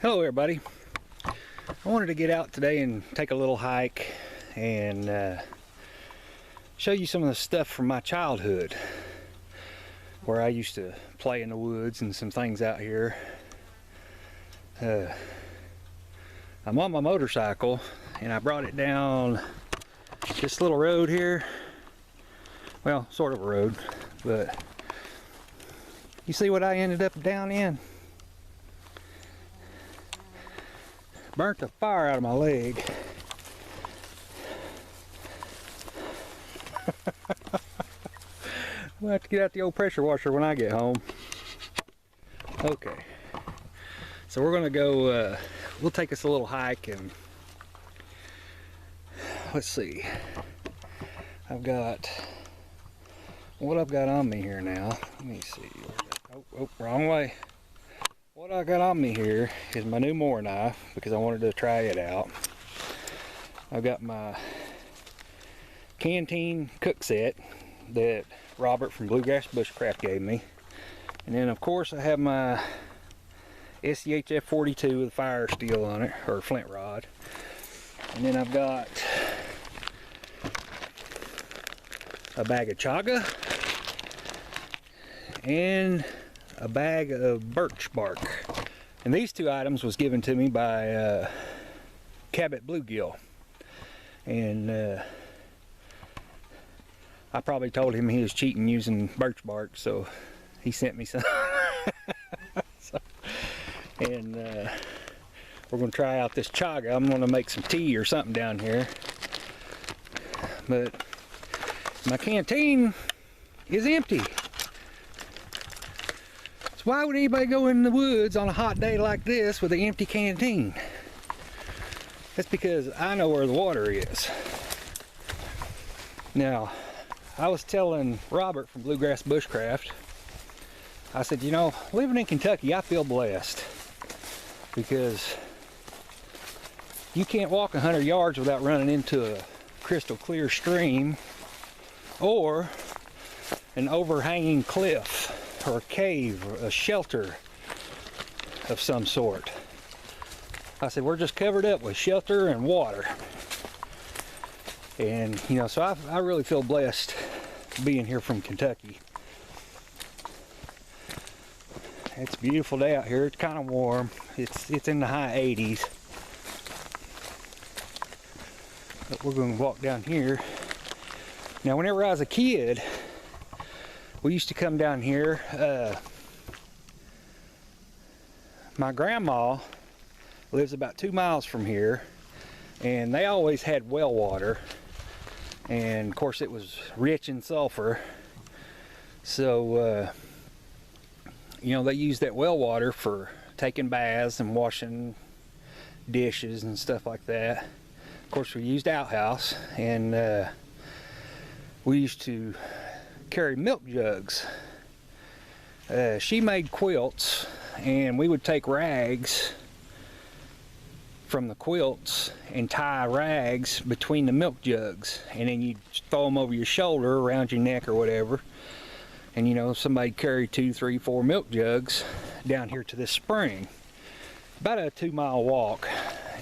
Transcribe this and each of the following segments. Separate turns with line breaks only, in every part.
Hello everybody. I wanted to get out today and take a little hike and show you some of the stuff from my childhood where I used to play in the woods and some things out here. I'm on my motorcycle and I brought it down this little road here. Well, sort of a road, but you see what I ended up down in? Burnt the fire out of my leg. I'm gonna have to get out the old pressure washer when I get home. Okay, so we're gonna go, we'll take us a little hike and let's see. What I've got on me here now. Let me see. Oh, wrong way. What I got on me here is my new mower knife because I wanted to try it out. I've got my canteen cook set that Robert from Bluegrass Bushcraft gave me. And then of course I have my SCHF 42 with fire steel on it, or flint rod. And then I've got a bag of Chaga and a bag of birch bark. And these two items was given to me by Cabot Bluegill. And I probably told him he was cheating using birch bark, so he sent me some. And we're going to try out this Chaga. I'm going to make some tea or something down here. But my canteen is empty. So why would anybody go in the woods on a hot day like this with an empty canteen? That's because I know where the water is. Now, I was telling Robert from Bluegrass Bushcraft, I said, you know, living in Kentucky, I feel blessed because you can't walk 100 yards without running into a crystal clear stream or an overhanging cliff or a cave or a shelter of some sort. I said, we're just covered up with shelter and water. And, you know, so I really feel blessed being here from Kentucky. It's a beautiful day out here. It's kind of warm. It's in the high 80s. But we're going to walk down here. Now, whenever I was a kid, we used to come down here. My grandma lives about 2 miles from here, and they always had well water. And of course, it was rich in sulfur. So, you know, they used that well water for taking baths and washing dishes and stuff like that. Of course, we used outhouse, and we used to carry milk jugs. She made quilts, and we would take rags from the quilts and tie rags between the milk jugs, and then you'd throw them over your shoulder, around your neck or whatever. And you know, somebody carried 2, 3, 4 milk jugs down here to this spring. About a 2-mile walk,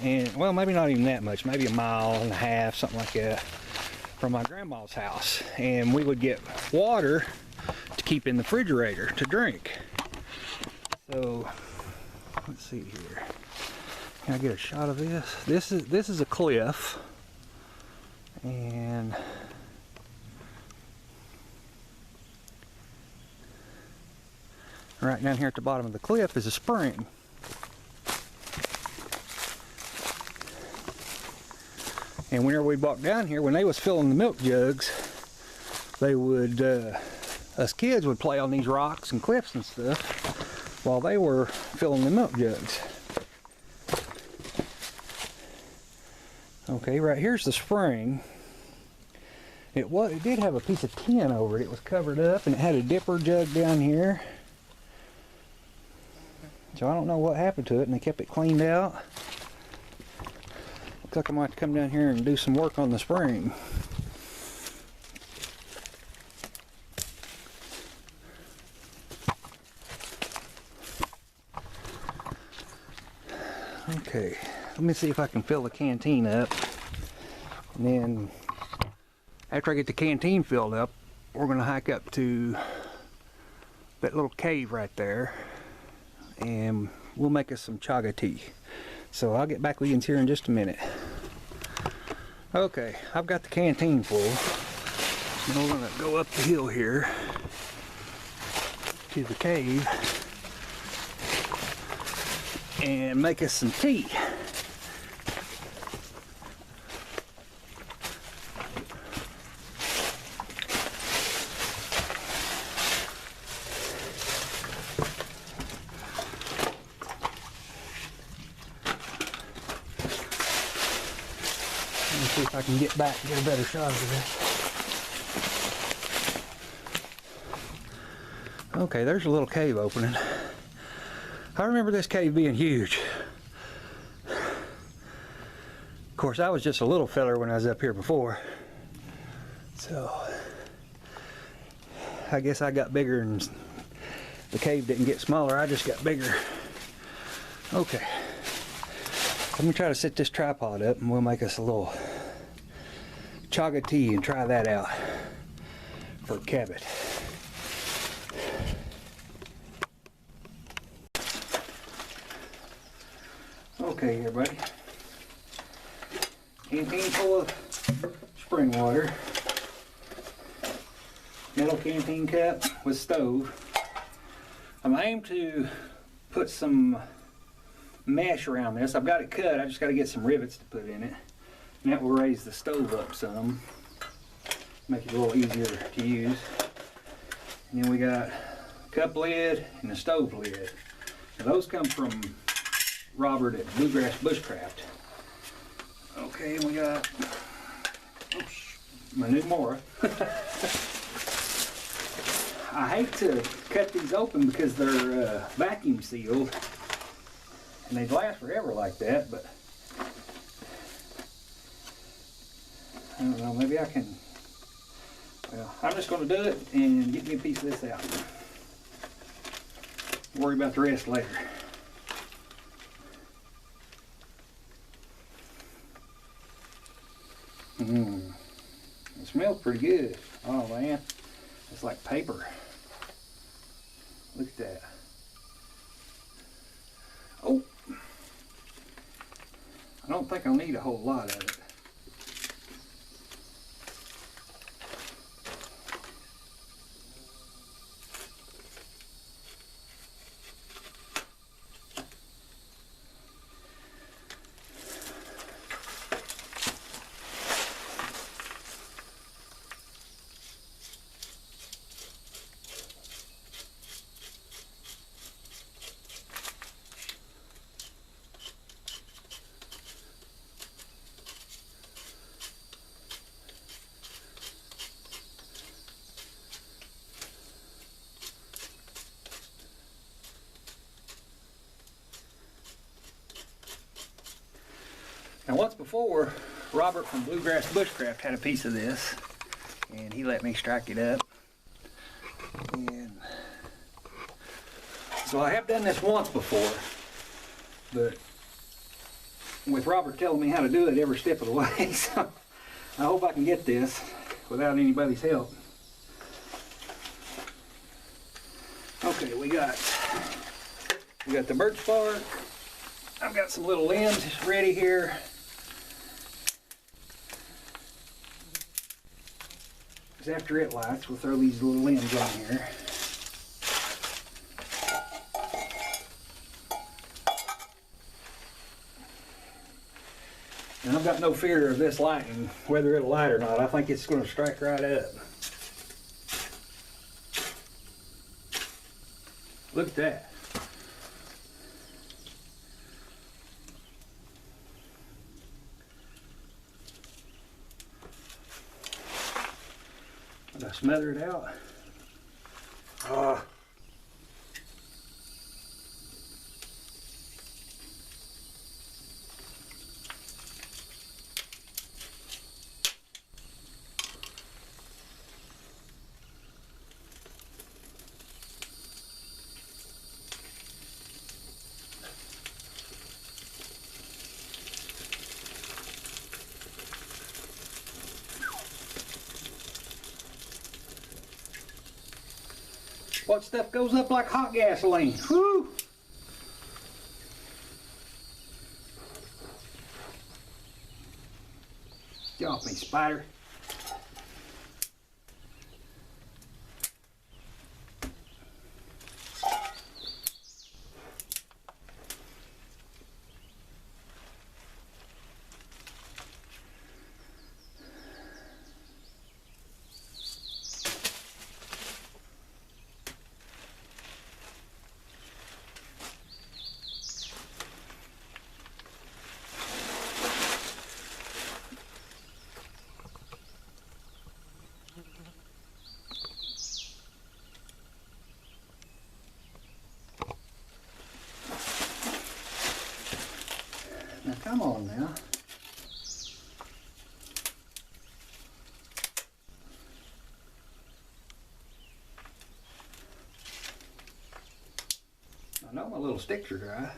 and well, maybe not even that much, maybe 1.5 miles, something like that, from my grandma's house. And we would get water to keep in the refrigerator to drink. So let's see here. Can I get a shot of this? This is a cliff, and right down here at the bottom of the cliff is a spring. And whenever we walked down here, when they was filling the milk jugs, they would, us kids would play on these rocks and cliffs and stuff while they were filling the milk jugs. Okay, right here's the spring. It did have a piece of tin over it. It was covered up, and it had a dipper jug down here. So I don't know what happened to it, and they kept it cleaned out. Looks like I might have to come down here and do some work on the spring. Okay, let me see if I can fill the canteen up. And then after I get the canteen filled up, we're gonna hike up to that little cave right there and we'll make us some chaga tea. So I'll get back with you here in just a minute. Okay, I've got the canteen full. Now we're gonna go up the hill here to the cave and make us some tea. Let me see if I can get back and get a better shot of this. Okay, there's a little cave opening. I remember this cave being huge. Of course, I was just a little feller when I was up here before. So, I guess I got bigger and the cave didn't get smaller, I just got bigger. Okay, let me try to set this tripod up and we'll make us a little chaga tea and try that out for Cabot. Okay, everybody. Canteen full of spring water. Metal canteen cup with stove. I'm aimed to put some mesh around this. I've got it cut, I just got to get some rivets to put in it. And that will raise the stove up some. Make it a little easier to use. And then we got a cup lid and a stove lid. Now those come from Robert at Bluegrass Bushcraft. Okay, and we got my new Mora. I hate to cut these open because they're vacuum sealed and they'd last forever like that, but I don't know, maybe I can, well, I'm just going to do it and get me a piece of this out. Worry about the rest later. It smells pretty good. Oh man, it's like paper. Look at that. Oh, I don't think I'll need a whole lot of it. Now once before, Robert from Bluegrass Bushcraft had a piece of this, and he let me strike it up. And so I have done this once before, but with Robert telling me how to do it every step of the way, so I hope I can get this without anybody's help. Okay, we got the birch bark. I've got some little limbs ready here. After it lights, we'll throw these little limbs on here. And I've got no fear of this lighting, whether it'll light or not. I think it's going to strike right up. Look at that. I smother it out. What stuff goes up like hot gasoline? Woo! Get off me, spider. Now come on now. I know my little sticks are dry.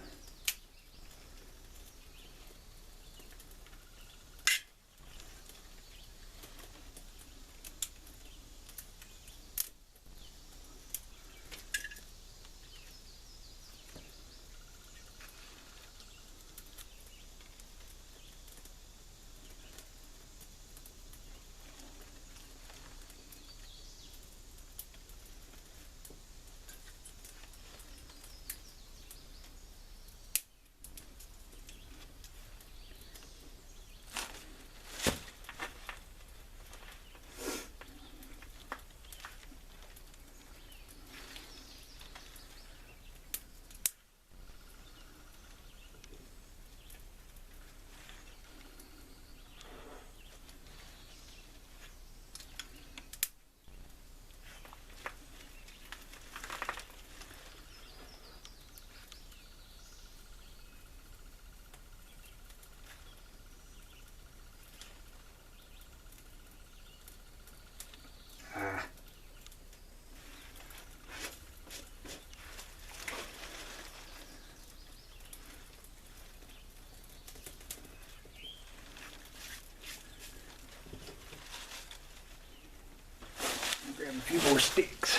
Grab a few more sticks.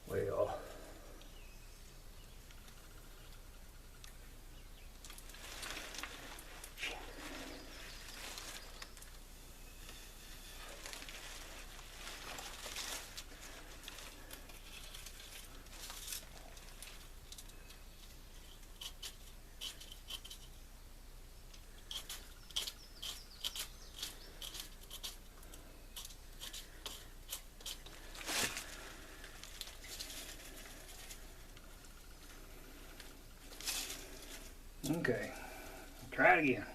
Well, okay, try it again.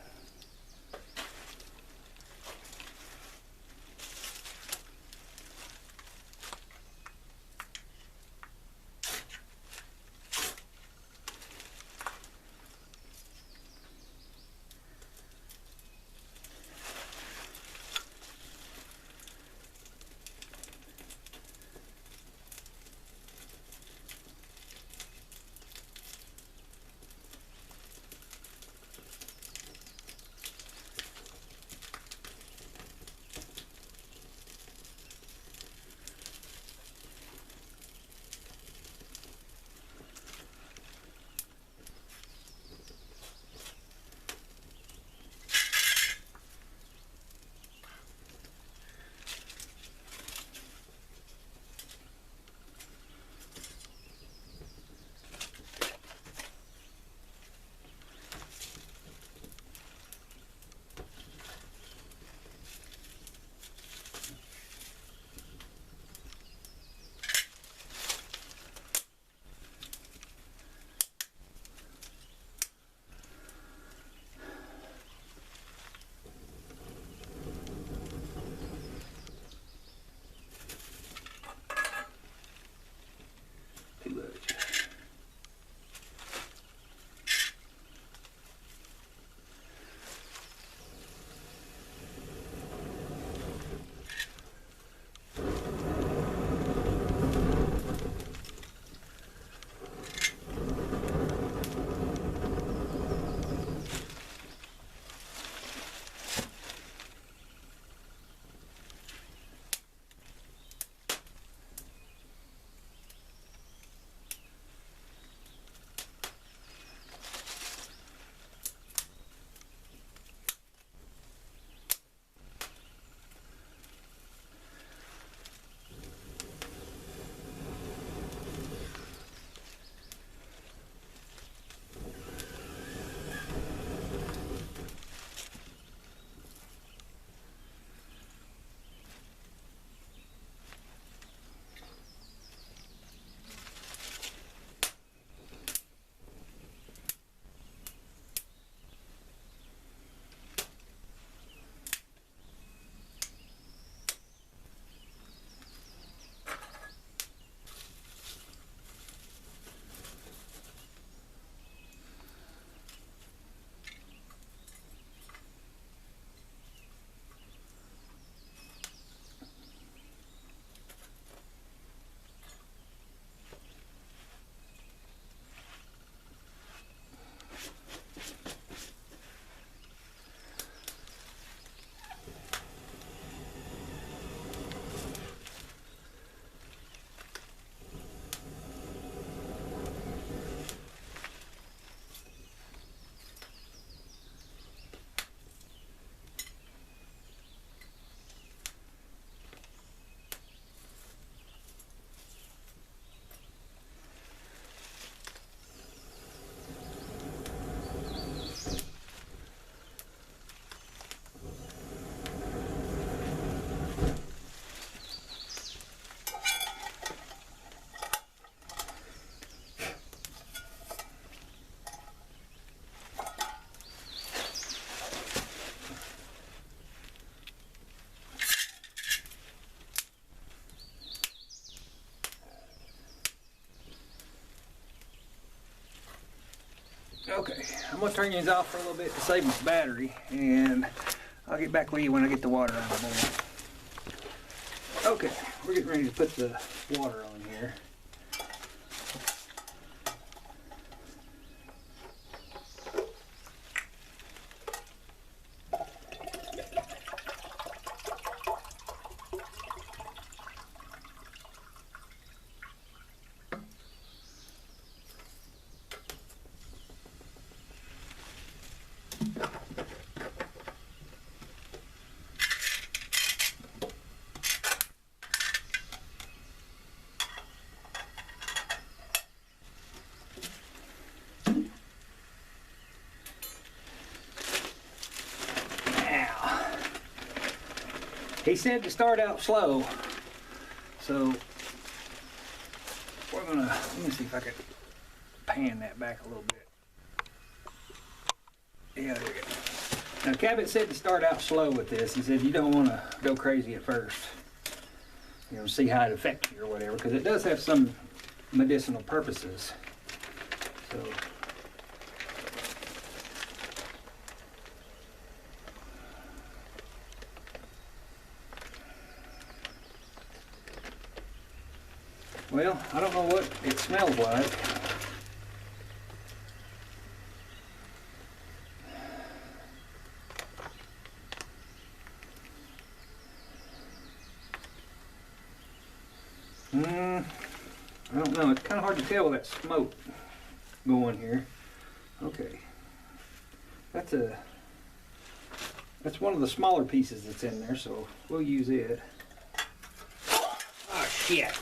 Okay, I'm gonna turn these off for a little bit to save my battery, and I'll get back with you when I get the water on the boil. Okay, we're getting ready to put the water on here. He said to start out slow, so we're gonna, let me see if I can pan that back a little bit. Yeah, there you go. Now Cabot said to start out slow with this. He said you don't want to go crazy at first. You know, see how it affects you or whatever, because it does have some medicinal purposes. So. Well, I don't know what it smells like. I don't know. It's kind of hard to tell with that smoke going here. Okay. That's one of the smaller pieces that's in there, so we'll use it. Oh, shit.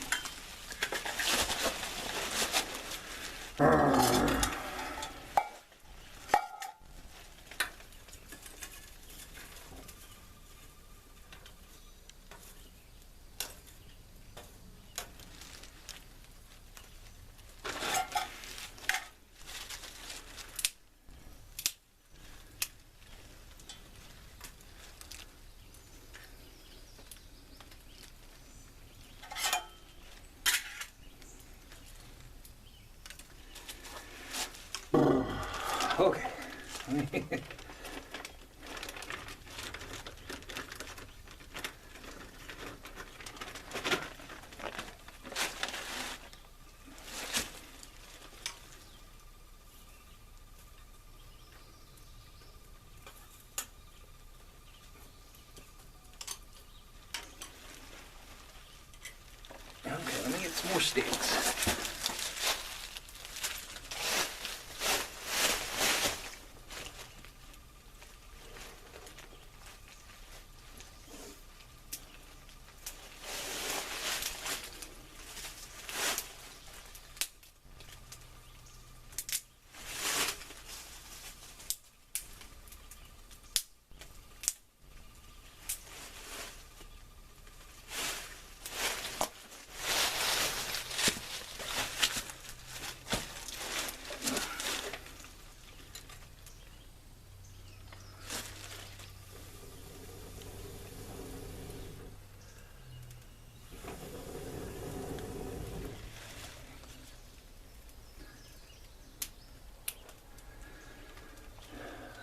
Okay. Okay, let me get some more sticks.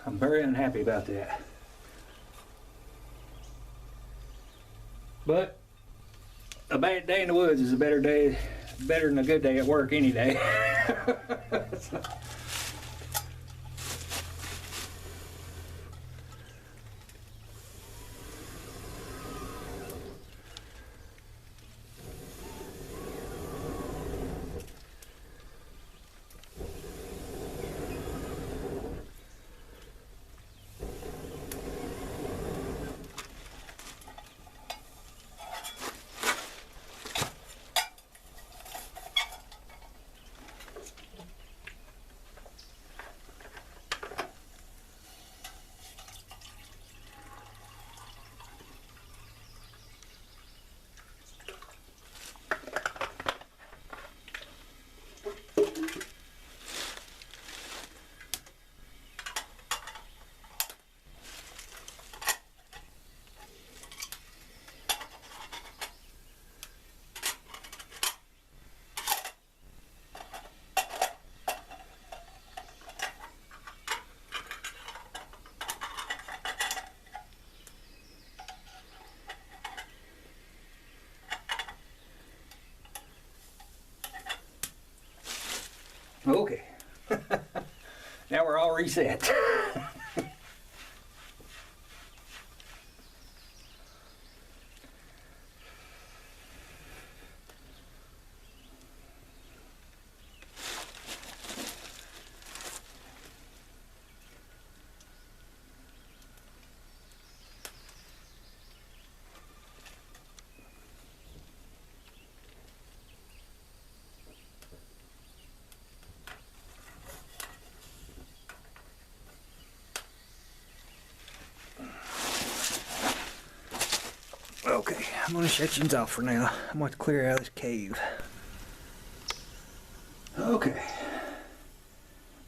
I'm very unhappy about that. But a bad day in the woods is a better than a good day at work any day. So. Okay. Now we're all reset. Okay, I'm gonna shut you off for now. I'm going to clear out this cave. Okay.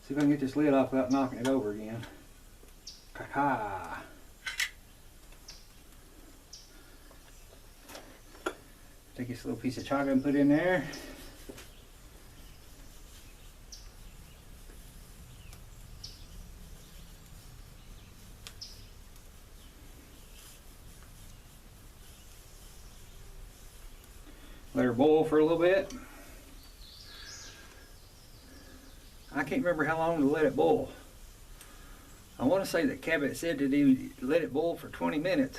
See if I can get this lid off without knocking it over again. Ha-ha. Take this little piece of chaga and put in there. Let her boil for a little bit. I can't remember how long to let it boil. I want to say that Cabot said that he let it boil for 20 minutes.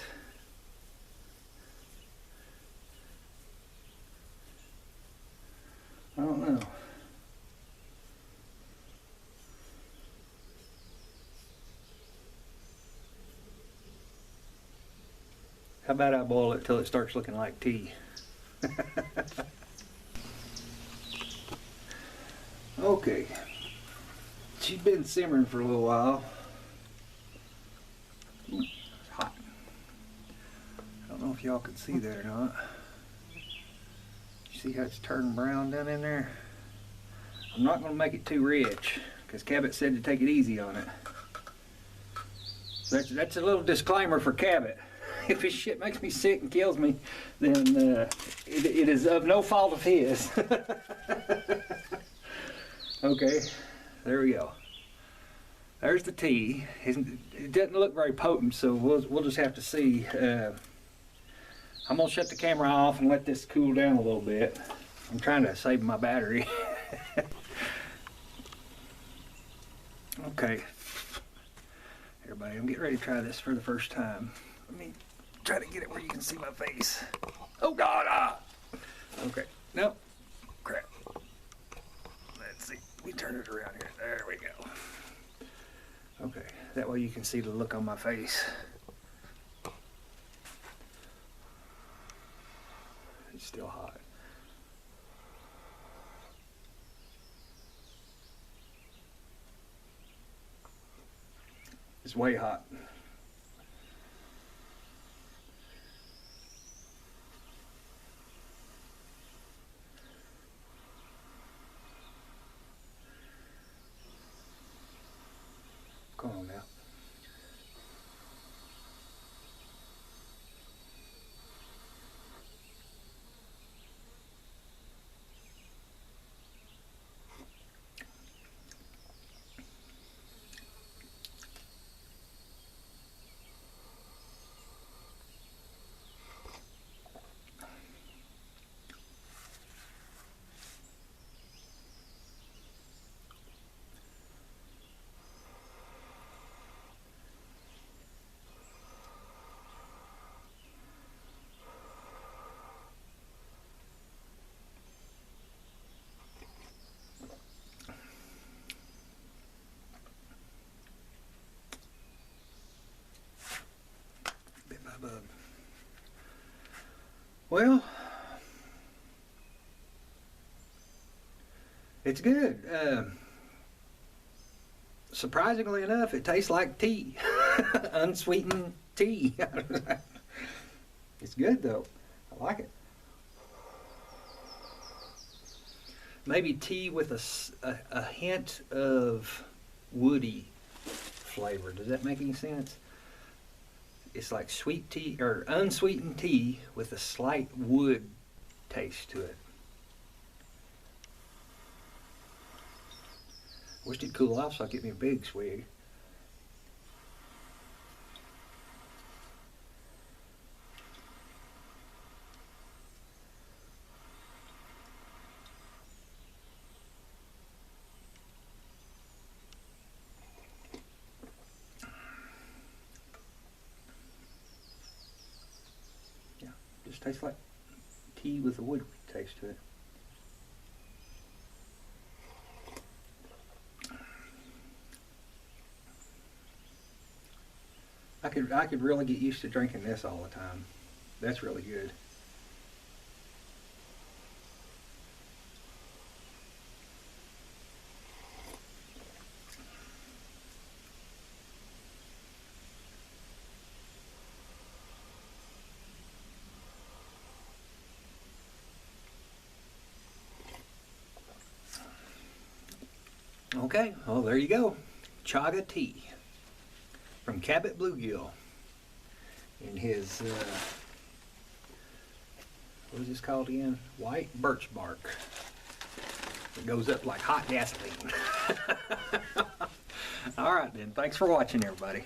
I don't know. How about I boil it till it starts looking like tea? Okay. She's been simmering for a little while. Ooh, it's hot. I don't know if y'all can see that or not. You see how it's turning brown down in there? I'm not going to make it too rich because Cabot said to take it easy on it. So that's a little disclaimer for Cabot. If his shit makes me sick and kills me, then it is of no fault of his. Okay, there we go. There's the tea. It doesn't look very potent, so we'll just have to see. I'm gonna shut the camera off and let this cool down a little bit. I'm trying to save my battery. Okay, everybody, I'm getting ready to try this for the first time. Let me try to get it where you can see my face. Oh God! Ah! Okay, nope. Crap. Let's see. We turn it around here. There we go. Okay, that way you can see the look on my face. It's still hot. It's way hot. Come on now. Bug. Well, it's good. Surprisingly enough, it tastes like tea. Unsweetened tea. It's good though. I like it. Maybe tea with a hint of woody flavor. Does that make any sense? It's like sweet tea or unsweetened tea with a slight wood taste to it. Wished it'd cool off so I could get me a big swig. just tastes like tea with a wood taste to it. I could really get used to drinking this all the time. That's really good. Okay, well there you go. Chaga tea from Cabot Bluegill in his, what is this called again? White birch bark. It goes up like hot gasoline. Alright then, thanks for watching everybody.